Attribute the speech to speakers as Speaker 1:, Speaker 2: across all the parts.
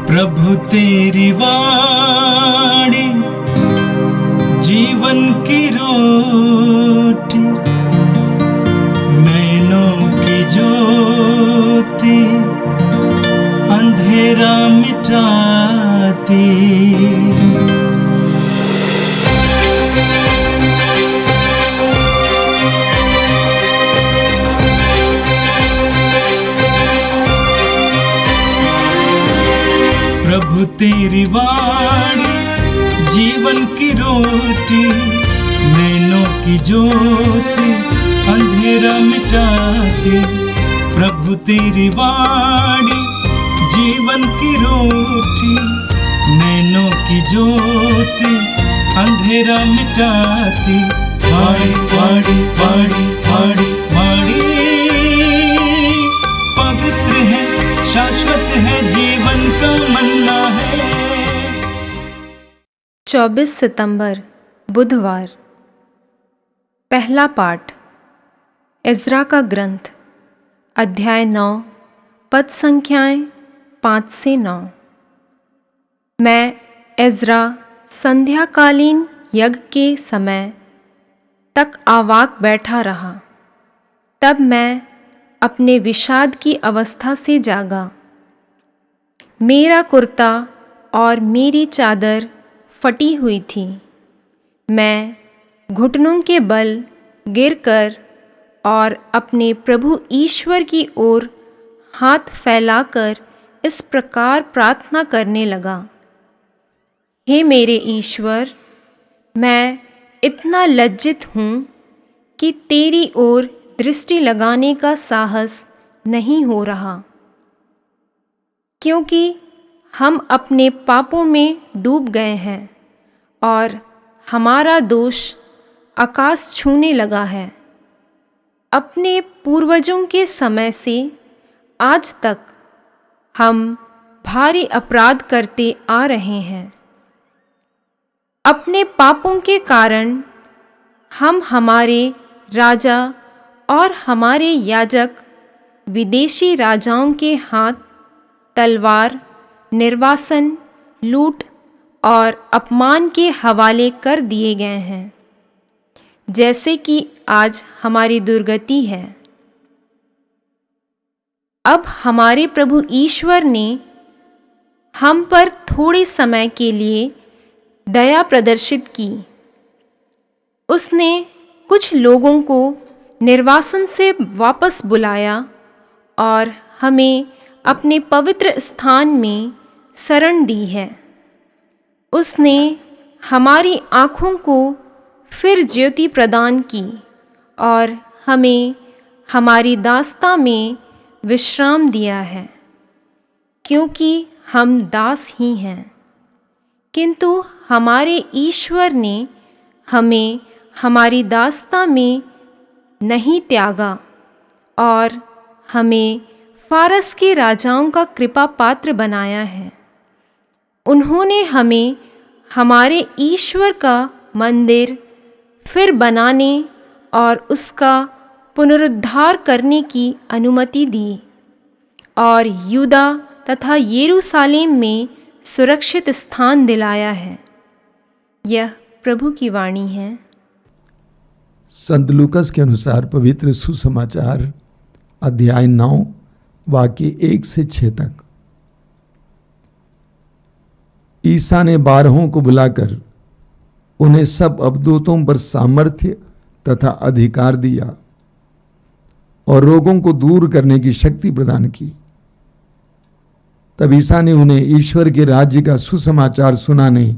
Speaker 1: प्रभु तेरी वाणी जीवन की रोटी, नैनों की ज्योति अंधेरा मिटाती। प्रभु तेरी वाणी जीवन की रोटी, नैनों की ज्योति अंधेरा मिटाती। प्रभु तेरी वाणी जीवन की रोटी, नैनों की ज्योति अंधेरा मिटाती। वाणी वाणी वाणी वाणी वाणी पवित्र है, शाश्वत है, जीवन का मन्ना है।
Speaker 2: 24 सितंबर बुधवार। पहला पाठ एज़रा का ग्रंथ, अध्याय 9, पद संख्याएं 5 से 9। मैं एज़रा संध्याकालीन यज्ञ के समय तक आवाक बैठा रहा। तब मैं अपने विषाद की अवस्था से जागा। मेरा कुर्ता और मेरी चादर फटी हुई थी। मैं घुटनों के बल गिरकर और अपने प्रभु ईश्वर की ओर हाथ फैलाकर इस प्रकार प्रार्थना करने लगा। हे मेरे ईश्वर, मैं इतना लज्जित हूँ कि तेरी ओर दृष्टि लगाने का साहस नहीं हो रहा, क्योंकि हम अपने पापों में डूब गए हैं और हमारा दोष आकाश छूने लगा है। अपने पूर्वजों के समय से आज तक हम भारी अपराध करते आ रहे हैं। अपने पापों के कारण हम हमारे राजा और हमारे याजक विदेशी राजाओं के हाथ तलवार, निर्वासन, लूट और अपमान के हवाले कर दिए गए हैं, जैसे कि आज हमारी दुर्गति है। अब हमारे प्रभु ईश्वर ने हम पर थोड़े समय के लिए दया प्रदर्शित की। उसने कुछ लोगों को निर्वासन से वापस बुलाया और हमें अपने पवित्र स्थान में शरण दी है। उसने हमारी आँखों को फिर ज्योति प्रदान की और हमें हमारी दास्ता में विश्राम दिया है, क्योंकि हम दास ही हैं। किंतु हमारे ईश्वर ने हमें हमारी दास्ता में नहीं त्यागा और हमें फारस के राजाओं का कृपा पात्र बनाया है। उन्होंने हमें हमारे ईश्वर का मंदिर फिर बनाने और उसका पुनरुद्धार करने की अनुमति दी और यूदा तथा यरूशलेम में सुरक्षित स्थान दिलाया है। यह प्रभु की वाणी है।
Speaker 3: संत लूकस के अनुसार पवित्र सुसमाचार अध्याय 9 वाक्य 1 से 6 तक। ईसा ने 12 को बुलाकर उन्हें सब अवदूतों पर सामर्थ्य तथा अधिकार दिया और रोगों को दूर करने की शक्ति प्रदान की। तब ईसा ने उन्हें ईश्वर के राज्य का सुसमाचार सुनाने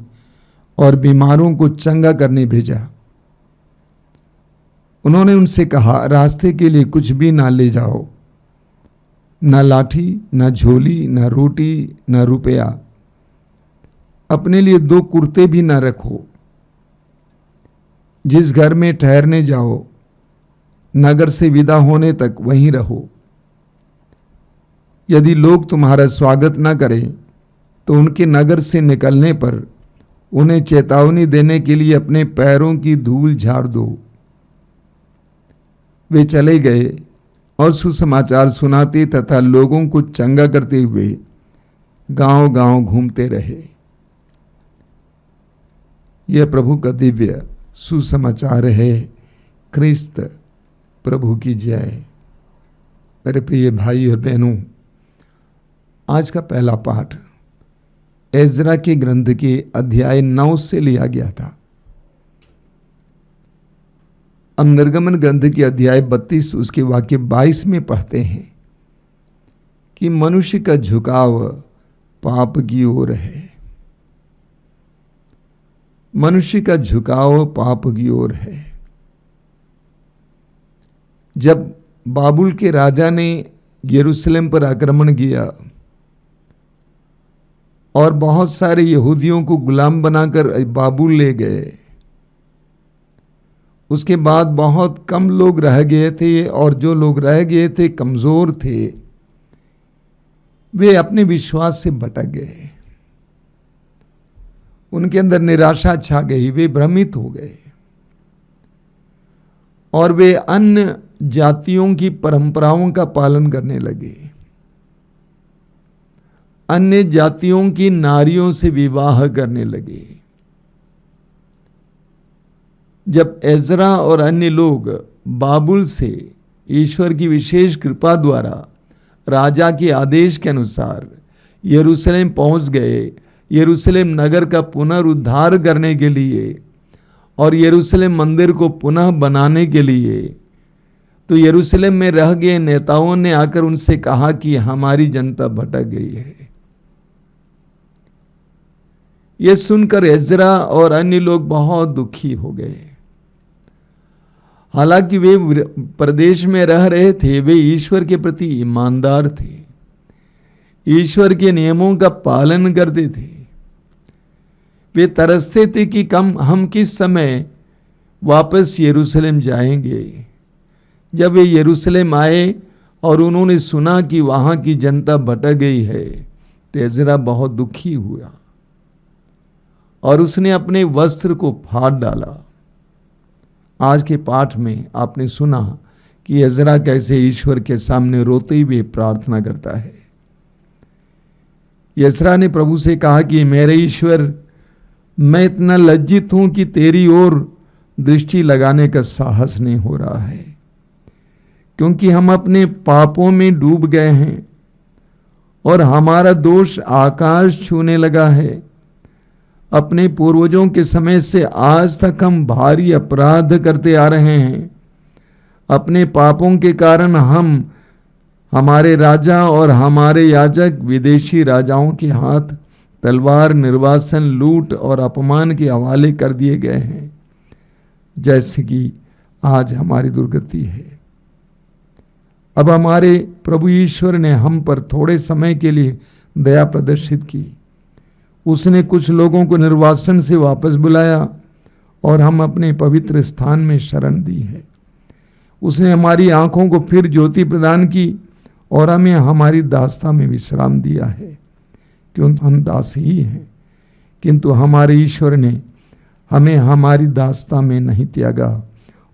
Speaker 3: और बीमारों को चंगा करने भेजा। उन्होंने उनसे कहा, रास्ते के लिए कुछ भी ना ले जाओ, न लाठी, न झोली, न रोटी, न रुपया। अपने लिए 2 कुर्ते भी न रखो। जिस घर में ठहरने जाओ, नगर से विदा होने तक वहीं रहो। यदि लोग तुम्हारा स्वागत न करें तो उनके नगर से निकलने पर उन्हें चेतावनी देने के लिए अपने पैरों की धूल झाड़ दो। वे चले गए और सुसमाचार सुनाते तथा लोगों को चंगा करते हुए गांव-गांव घूमते रहे। यह प्रभु का दिव्य सुसमाचार है। ख्रिस्त प्रभु की जय। मेरे प्रिय भाई और बहनों, आज का पहला पाठ एजरा के ग्रंथ के अध्याय 9 से लिया गया था। हम निर्गमन ग्रंथ के अध्याय 32 उसके वाक्य 22 में पढ़ते हैं कि मनुष्य का झुकाव पाप की ओर है। मनुष्य का झुकाव पाप की ओर है। जब बाबुल के राजा ने यरूशलेम पर आक्रमण किया और बहुत सारे यहूदियों को गुलाम बनाकर बाबुल ले गए, उसके बाद बहुत कम लोग रह गए थे और जो लोग रह गए थे कमजोर थे, वे अपने विश्वास से भटक गए। उनके अंदर निराशा छा गई, वे भ्रमित हो गए और वे अन्य जातियों की परंपराओं का पालन करने लगे। अन्य जातियों की नारियों से विवाह करने लगे। जब एजरा और अन्य लोग बाबुल से ईश्वर की विशेष कृपा द्वारा राजा के आदेश के अनुसार यरूशलेम पहुंच गए, यरूशलेम नगर का पुनरुद्धार करने के लिए और यरूशलेम मंदिर को पुनः बनाने के लिए, तो यरूशलेम में रह गए नेताओं ने आकर उनसे कहा कि हमारी जनता भटक गई है। यह सुनकर एजरा और अन्य लोग बहुत दुखी हो गए। हालांकि वे प्रदेश में रह रहे थे, वे ईश्वर के प्रति ईमानदार थे, ईश्वर के नियमों का पालन करते थे। वे तरसते थे कि हम किस समय वापस यरूशलेम जाएंगे। जब वे यरूशलेम आए और उन्होंने सुना कि वहां की जनता भटक गई है, तो एजरा बहुत दुखी हुआ और उसने अपने वस्त्र को फाड़ डाला। आज के पाठ में आपने सुना कि एजरा कैसे ईश्वर के सामने रोते हुए प्रार्थना करता है। एजरा ने प्रभु से कहा कि मेरे ईश्वर, मैं इतना लज्जित हूं कि तेरी ओर दृष्टि लगाने का साहस नहीं हो रहा है, क्योंकि हम अपने पापों में डूब गए हैं और हमारा दोष आकाश छूने लगा है। अपने पूर्वजों के समय से आज तक हम भारी अपराध करते आ रहे हैं। अपने पापों के कारण हम, हमारे राजा और हमारे याजक विदेशी राजाओं के हाथ तलवार, निर्वासन, लूट और अपमान के हवाले कर दिए गए हैं, जैसे कि आज हमारी दुर्गति है। अब हमारे प्रभु ईश्वर ने हम पर थोड़े समय के लिए दया प्रदर्शित की। उसने कुछ लोगों को निर्वासन से वापस बुलाया और हम अपने पवित्र स्थान में शरण दी है। उसने हमारी आंखों को फिर ज्योति प्रदान की और हमें हमारी दास्ता में विश्राम दिया है, क्योंकि हम दास ही हैं। किंतु हमारे ईश्वर ने हमें हमारी दास्ता में नहीं त्यागा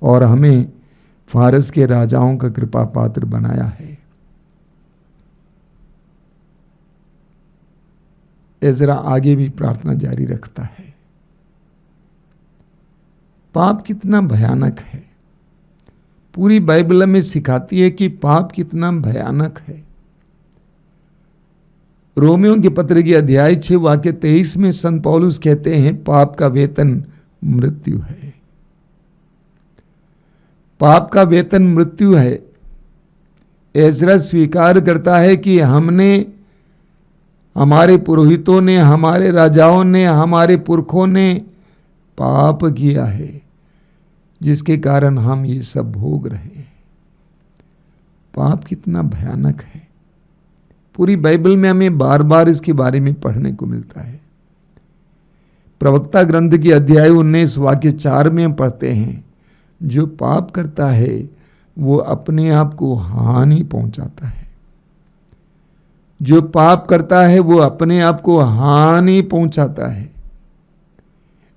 Speaker 3: और हमें फारस के राजाओं का कृपा पात्र बनाया है। एजरा आगे भी प्रार्थना जारी रखता है। पाप कितना भयानक है। पूरी बाइबल में सिखाती है कि पाप कितना भयानक है। रोमियों के पत्र के अध्याय 6 वाक्य 23 में संत पौलुस कहते हैं, पाप का वेतन मृत्यु है। पाप का वेतन मृत्यु है। एजरा स्वीकार करता है कि हमने, हमारे पुरोहितों ने, हमारे राजाओं ने, हमारे पुरखों ने पाप किया है, जिसके कारण हम ये सब भोग रहे हैं। पाप कितना भयानक है। पूरी बाइबल में हमें बार बार इसके बारे में पढ़ने को मिलता है। प्रवक्ता ग्रंथ के अध्याय 19 वाक्य 4 में हम पढ़ते हैं, जो पाप करता है वो अपने आप को हानि पहुंचाता है। जो पाप करता है वो अपने आप को हानि पहुंचाता है।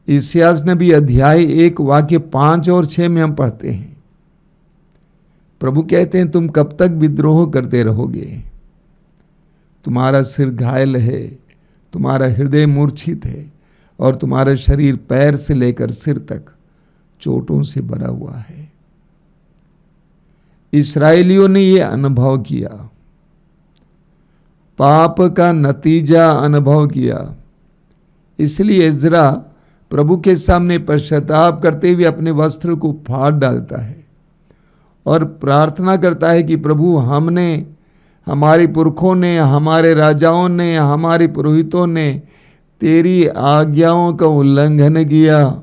Speaker 3: इस्यास नबी अध्याय 1 वाक्य 5 और 6 में हम पढ़ते हैं, प्रभु कहते हैं, तुम कब तक विद्रोह करते रहोगे? तुम्हारा सिर घायल है, तुम्हारा हृदय मूर्छित है और तुम्हारा शरीर पैर से लेकर सिर तक चोटों से भरा हुआ है। इस्राएलियों ने यह अनुभव किया, पाप का नतीजा अनुभव किया। इसलिए इज़रा प्रभु के सामने पश्चाताप करते हुए अपने वस्त्र को फाड़ डालता है और प्रार्थना करता है कि प्रभु, हमने, हमारे पुरखों ने, हमारे राजाओं ने, हमारे पुरोहितों ने तेरी आज्ञाओं का उल्लंघन किया,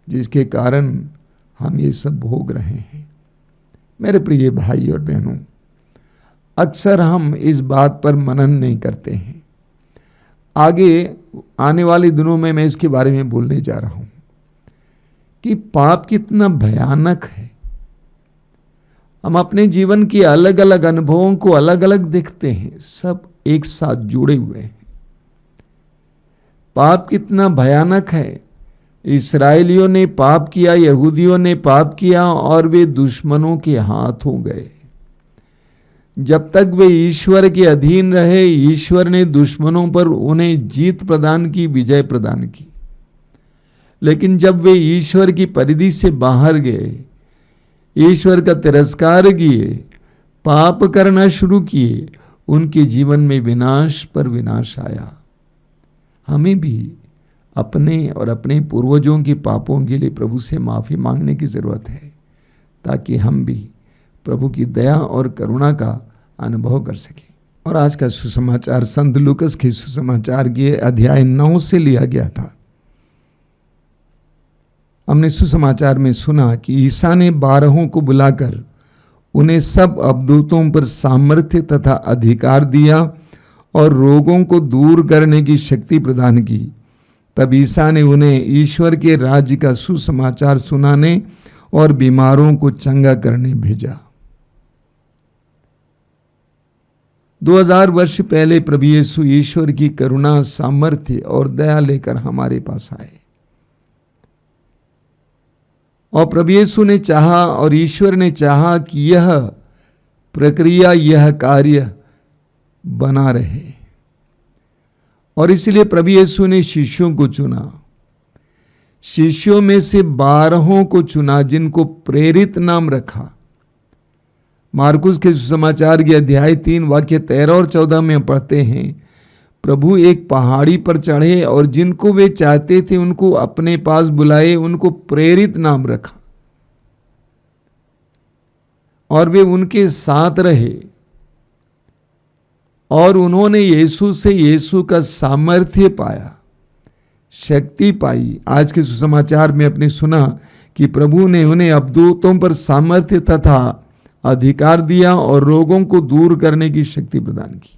Speaker 3: जिसके कारण हम ये सब भोग रहे हैं। मेरे प्रिय भाई और बहनों, अक्सर हम इस बात पर मनन नहीं करते हैं। आगे आने वाले दिनों में मैं इसके बारे में बोलने जा रहा हूं कि पाप कितना भयानक है। हम अपने जीवन के अलग अलग अनुभवों को अलग अलग देखते हैं, सब एक साथ जुड़े हुए हैं। पाप कितना भयानक है। इस्राएलियों ने पाप किया, यहूदियों ने पाप किया और वे दुश्मनों के हाथ हो गए। जब तक वे ईश्वर के अधीन रहे, ईश्वर ने दुश्मनों पर उन्हें जीत प्रदान की, विजय प्रदान की। लेकिन जब वे ईश्वर की परिधि से बाहर गए, ईश्वर का तिरस्कार किए, पाप करना शुरू किए, उनके जीवन में विनाश पर विनाश आया। हमें भी अपने और अपने पूर्वजों के पापों के लिए प्रभु से माफ़ी मांगने की ज़रूरत है, ताकि हम भी प्रभु की दया और करुणा का अनुभव कर सकें। और आज का सुसमाचार संत लूकस के सुसमाचार के अध्याय 9 से लिया गया था। हमने सुसमाचार में सुना कि ईसा ने 12 को बुलाकर उन्हें सब अवधूतों पर सामर्थ्य तथा अधिकार दिया और रोगों को दूर करने की शक्ति प्रदान की। तब ईसा ने उन्हें ईश्वर के राज्य का सुसमाचार सुनाने और बीमारों को चंगा करने भेजा। 2000 वर्ष पहले प्रभु यीशु ईश्वर की करुणा, सामर्थ्य और दया लेकर हमारे पास आए। और प्रभु यीशु ने चाहा और ईश्वर ने चाहा कि यह प्रक्रिया, यह कार्य बना रहे। और इसलिए प्रभु यीशु ने शिष्यों को चुना। शिष्यों में से 12 को चुना, जिनको प्रेरित नाम रखा। मार्कुस के सुसमाचार के अध्याय 3 वाक्य 13 और 14 में पढ़ते हैं, प्रभु एक पहाड़ी पर चढ़े और जिनको वे चाहते थे उनको अपने पास बुलाए, उनको प्रेरित नाम रखा और वे उनके साथ रहे। और उन्होंने यीशु से यीशु का सामर्थ्य पाया, शक्ति पाई। आज के सुसमाचार में आपने सुना कि प्रभु ने उन्हें अवधूतों पर सामर्थ्य तथा अधिकार दिया और रोगों को दूर करने की शक्ति प्रदान की।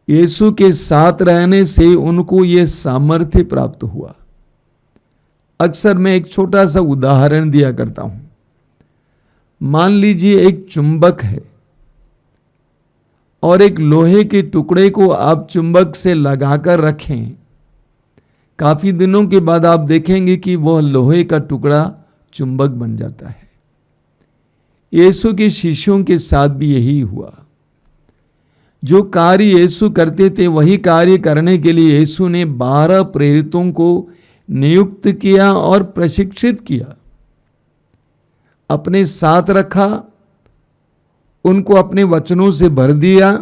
Speaker 3: यीशु के साथ रहने से उनको यह सामर्थ्य प्राप्त हुआ। अक्सर मैं एक छोटा सा उदाहरण दिया करता हूं। मान लीजिए एक चुंबक है और एक लोहे के टुकड़े को आप चुंबक से लगाकर रखें। काफी दिनों के बाद आप देखेंगे कि वह लोहे का टुकड़ा चुंबक बन जाता है। यीशु के शिष्यों के साथ भी यही हुआ। जो कार्य यीशु करते थे वही कार्य करने के लिए यीशु ने 12 प्रेरितों को नियुक्त किया और प्रशिक्षित किया, अपने साथ रखा, उनको अपने वचनों से भर दिया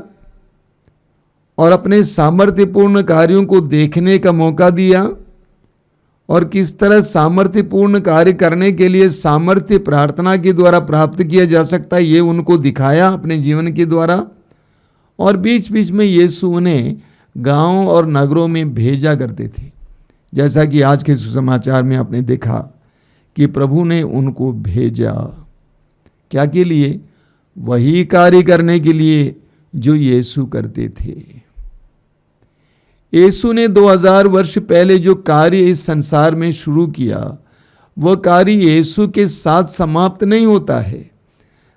Speaker 3: और अपने सामर्थ्यपूर्ण कार्यों को देखने का मौका दिया। और किस तरह सामर्थ्यपूर्ण कार्य करने के लिए सामर्थ्य प्रार्थना के द्वारा प्राप्त किया जा सकता है, ये उनको दिखाया अपने जीवन के द्वारा। और बीच बीच में यीशु उन्हें गांव और नगरों में भेजा करते थे। जैसा कि आज के सुसमाचार में आपने देखा कि प्रभु ने उनको भेजा, क्या के लिए? वही कार्य करने के लिए जो यीशु करते थे। यीशु ने 2000 वर्ष पहले जो कार्य इस संसार में शुरू किया, वह कार्य यीशु के साथ समाप्त नहीं होता है,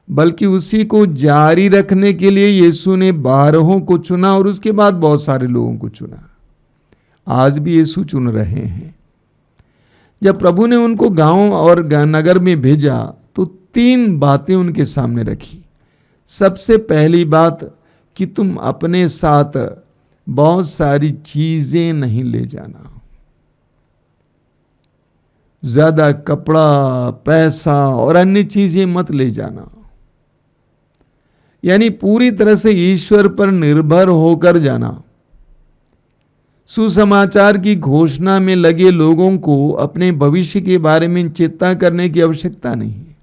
Speaker 3: बल्कि उसी को जारी रखने के लिए यीशु ने 12 को चुना और उसके बाद बहुत सारे लोगों को चुना। आज भी यीशु चुन रहे हैं। जब प्रभु ने उनको गांव और नगर में भेजा तो 3 बातें उनके सामने रखी। सबसे पहली बात, कि तुम अपने साथ बहुत सारी चीजें नहीं ले जाना। ज्यादा कपड़ा, पैसा और अन्य चीजें मत ले जाना। यानी पूरी तरह से ईश्वर पर निर्भर होकर जाना। सुसमाचार की घोषणा में लगे लोगों को अपने भविष्य के बारे में चिंता करने की आवश्यकता नहीं है।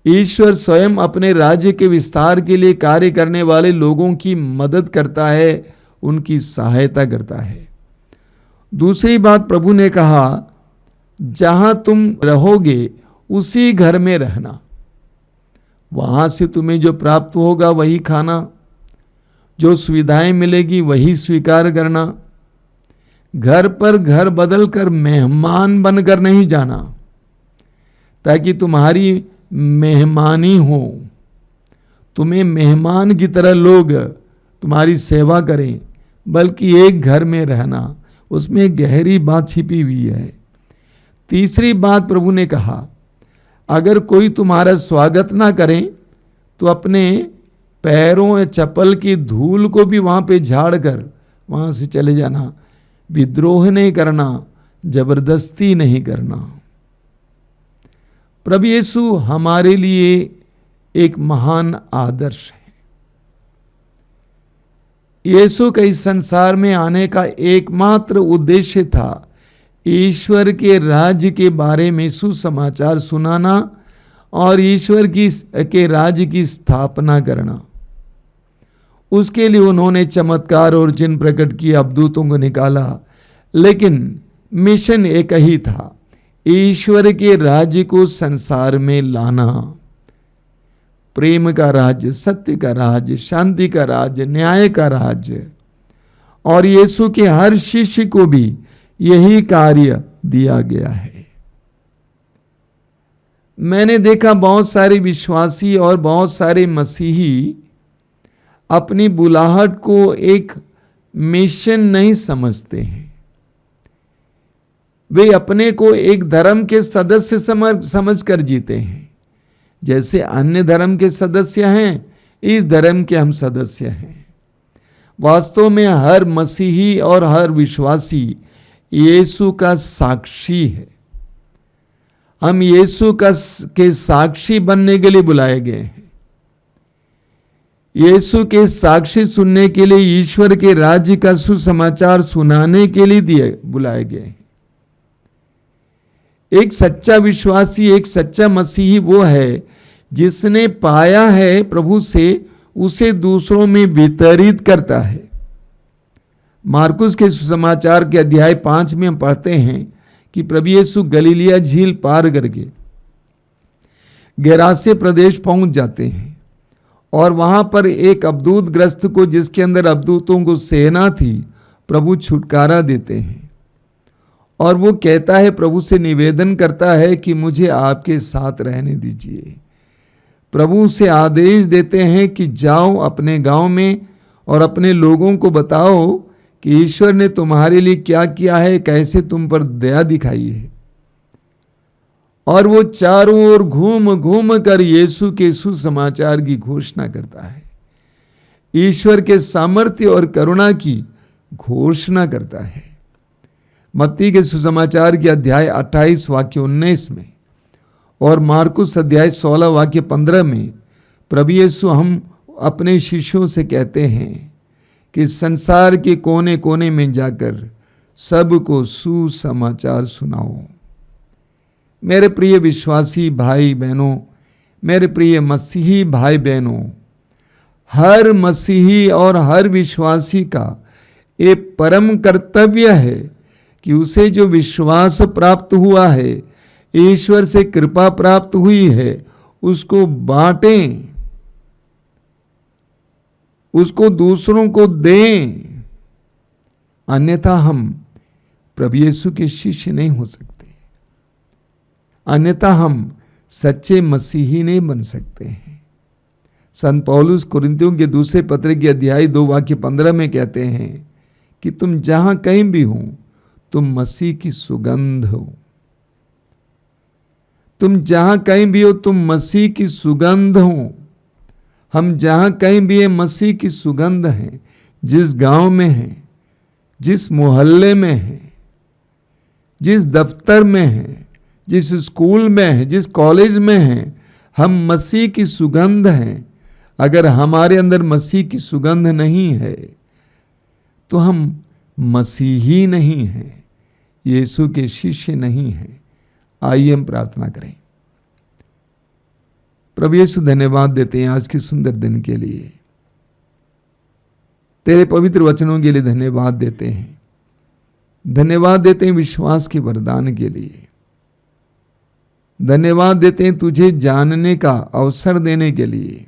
Speaker 3: ईश्वर स्वयं अपने राज्य के विस्तार के लिए कार्य करने वाले लोगों की मदद करता है, उनकी सहायता करता है। दूसरी बात प्रभु ने कहा, जहां तुम रहोगे उसी घर में रहना। वहां से तुम्हें जो प्राप्त होगा वही खाना, जो सुविधाएं मिलेगी वही स्वीकार करना। घर पर घर बदल कर मेहमान बनकर नहीं जाना ताकि तुम्हारी मेहमानी हो। तुम्हें मेहमान की तरह लोग तुम्हारी सेवा करें, बल्कि एक घर में रहना, उसमें गहरी बात छिपी हुई है। तीसरी बात प्रभु ने कहा, अगर कोई तुम्हारा स्वागत ना करे तो अपने पैरों या चप्पल की धूल को भी वहां पे झाड़ कर वहां से चले जाना। विद्रोह नहीं करना, जबरदस्ती नहीं करना। प्रभु यीशु हमारे लिए एक महान आदर्श है। यीशु का इस संसार में आने का एकमात्र उद्देश्य था ईश्वर के राज्य के बारे में सुसमाचार सुनाना और ईश्वर के राज्य की स्थापना करना। उसके लिए उन्होंने चमत्कार और चिन्ह प्रकट किए, अवधूतों को निकाला, लेकिन मिशन एक ही था, ईश्वर के राज्य को संसार में लाना। प्रेम का राज्य, सत्य का राज्य, शांति का राज्य, न्याय का राज्य। और यीशु के हर शिष्य को भी यही कार्य दिया गया है। मैंने देखा बहुत सारे विश्वासी और बहुत सारे मसीही अपनी बुलाहट को एक मिशन नहीं समझते हैं। वे अपने को एक धर्म के सदस्य समझ कर जीते हैं। जैसे अन्य धर्म के सदस्य हैं, इस धर्म के हम सदस्य हैं। वास्तव में हर मसीही और हर विश्वासी यीशु का साक्षी है। हम यीशु के साक्षी बनने के लिए बुलाए गए हैं। यीशु के साक्षी सुनने के लिए, ईश्वर के राज्य का सुसमाचार सुनाने के लिए बुलाए गए हैं। एक सच्चा विश्वासी, एक सच्चा मसीही वो है जिसने पाया है प्रभु से, उसे दूसरों में वितरित करता है। मार्कुस के सुसमाचार के अध्याय 5 में हम पढ़ते हैं कि प्रभु यीशु गलीलिया झील पार करके गेरासे प्रदेश पहुंच जाते हैं और वहां पर एक अवधूत ग्रस्त को, जिसके अंदर अवधूतों को सेना थी, प्रभु छुटकारा देते हैं। और वो कहता है, प्रभु से निवेदन करता है कि मुझे आपके साथ रहने दीजिए। प्रभु से आदेश देते हैं कि जाओ अपने गांव में और अपने लोगों को बताओ कि ईश्वर ने तुम्हारे लिए क्या किया है, कैसे तुम पर दया दिखाई है। और वो चारों ओर घूम घूम कर यीशु के सुसमाचार की घोषणा करता है, ईश्वर के सामर्थ्य और करुणा की घोषणा करता है। मत्ती के सुसमाचार के अध्याय 28 वाक्य 19 में और मार्कुस अध्याय 16 वाक्य 15 में प्रभु यीशु हम अपने शिष्यों से कहते हैं कि संसार के कोने कोने में जाकर सबको सुसमाचार सुनाओ। मेरे प्रिय विश्वासी भाई बहनों, मेरे प्रिय मसीही भाई बहनों, हर मसीही और हर विश्वासी का एक परम कर्तव्य है कि उसे जो विश्वास प्राप्त हुआ है, ईश्वर से कृपा प्राप्त हुई है, उसको बांटें, उसको दूसरों को दें। अन्यथा हम प्रभु यीशु के शिष्य नहीं हो सकते, अन्यथा हम सच्चे मसीही नहीं बन सकते हैं। संत पौलुस कुरिन्थियों के दूसरे पत्र के अध्याय 2 वाक्य 15 में कहते हैं कि तुम जहां कहीं भी हो, तुम मसीह की सुगंध हो। तुम जहां कहीं भी हो, तुम मसीह की सुगंध हो। हम जहां कहीं भी है, मसीह की सुगंध है। जिस गांव में है, जिस मोहल्ले में है, जिस दफ्तर में है, जिस स्कूल में है, जिस कॉलेज में है, हम मसीह की सुगंध हैं। अगर हमारे अंदर मसीह की सुगंध नहीं है तो हम मसीही नहीं हैं, यीशु के शिष्य नहीं हैं। आइए हम प्रार्थना करें। प्रभु यीशु, धन्यवाद देते हैं आज के सुंदर दिन के लिए, तेरे पवित्र वचनों के लिए धन्यवाद देते हैं। धन्यवाद देते हैं विश्वास के वरदान के लिए। धन्यवाद देते हैं तुझे जानने का अवसर देने के लिए,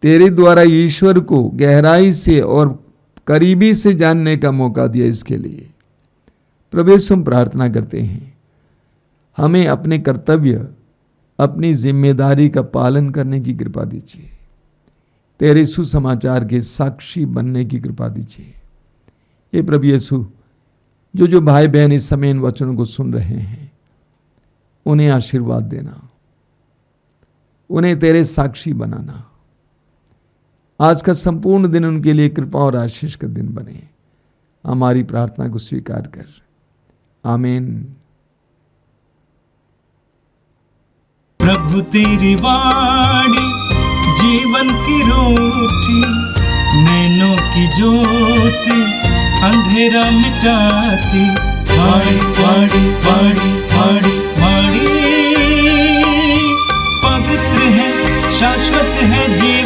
Speaker 3: तेरे द्वारा ईश्वर को गहराई से और करीबी से जानने का मौका दिया। इसके लिए प्रभु यीशु हम प्रार्थना करते हैं, हमें अपने कर्तव्य, अपनी जिम्मेदारी का पालन करने की कृपा दीजिए। तेरे सुसमाचार के साक्षी बनने की कृपा दीजिए। ये प्रभु यीशु, जो भाई बहन इस समय इन वचनों को सुन रहे हैं, उन्हें आशीर्वाद देना, उन्हें तेरे साक्षी बनाना। आज का संपूर्ण दिन उनके लिए कृपा और आशीष का दिन बने। हमारी प्रार्थना को स्वीकार कर। आमीन।
Speaker 1: प्रभु तेरी वाणी जीवन की रोटी, नैनों की ज्योति अंधेरा मिटाती। वाणी वाणी वाणी वाणी वाणी पवित्र है, शाश्वत है जीवन